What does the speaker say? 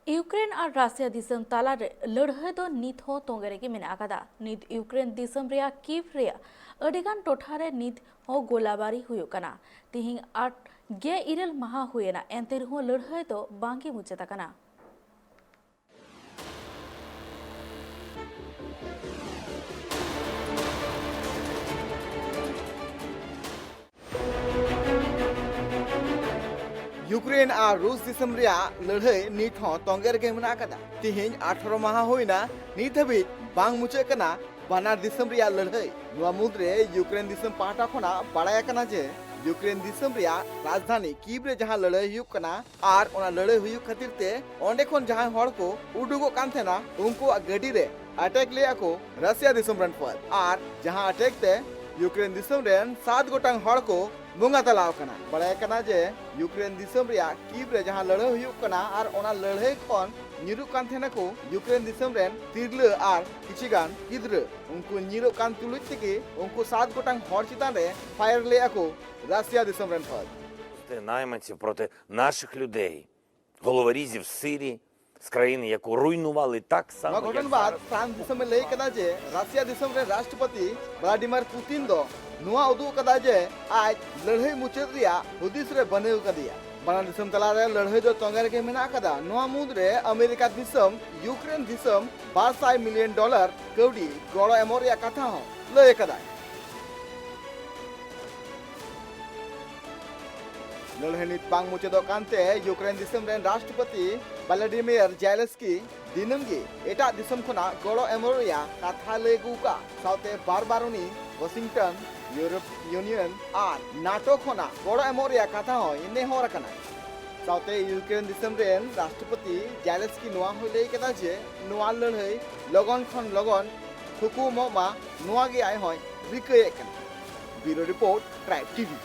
Ukraine और Russia दिसम तालारे लड़ाई दो नित हो तोंगरे की मेना आकादा नित यूक्रेन दिसम रिया कीव रिया अडिगान टोठारे नित हो गोलाबारी हुयो कना तिहिंग 8 माहा हुएना एंतेर हो लड़ाई दो बांगी मुचेता कना यूक्रेन और रूस दिसम रिया लड़ाई नित हो तोंगे रगे मेना कदा तिहिंग 18 माहा होइना नित हबी बांग मुचे कना बानार दिसम रिया लड़ाई नुआ मुद्रे यूक्रेन दिसम पाटा खोना बाड़ाया कना जे यूक्रेन दिसम रिया राजधानी कीव रे जहां लड़ाई हुयुक कना आर ओना लड़ाई हुयुक खातिर ते ओंडे खोन जहां हड़ को उडुगो कान थेना उनको गडी रे अटैक लिया को रशिया दिसम रन पर आर जहां अटैक ते यूक्रेन दिसम रेन 7 गोटांग हड़ को मुंगा तलाव कना बड़ाय कना जे यूक्रेन दिसम रिया कीव रे जहां लड़ाई हुयुक कना आर ओना लड़ाई खोन निरु कान थेना को यूक्रेन दिसम रेन तिरले आर किछिगान गिद्रे उनको निरु कान तुलुज तिके उनको 7 गोटांग हड़ चितान रे फायर लिया को रशिया दिसम रेन पर найманців проти наших людей, головорізів з Сирії, з країни, яку руйнували так само, घटन बाद फ्रांस दिसम में लई कदा जे रशिया दिसम रे राष्ट्रपति व्लादिमीर पुतिन दो नुआ उदु कदा जे आज लड़ाई मुचेद रिया हुदिस रे बने कदिया बना दिसम तला रे लड़ाई दो तोंगे रे मेना कदा नुआ मुद रे अमेरिका दिसम यूक्रेन दिसम $12 मिलियन कौडी गड़ो एमोरिया कथा हो लई कदा लड़ाई नित बांग मुचेदो कांते यूक्रेन दिसम रे राष्ट्रपति व्लादिमीर जेलेंस्की दिनमगी एटा दिसम खुना गड़ो एमोरिया कथा लेगुका साउथे बारबारोनी वाशिंगटन यूरोप यूनियन और नाटो खुना गड़ो एमोरिया कथा हो इने होर कना साउथे यूक्रेन दिसम रेन राष्ट्रपति जेलेंस्की नुआ होले कदा जे नुआ लड़ाई लगन खन लगन हुकुम मा नुआ गे आय होय रिकय कना ब्यूरो रिपोर्ट ट्राइब टीवी।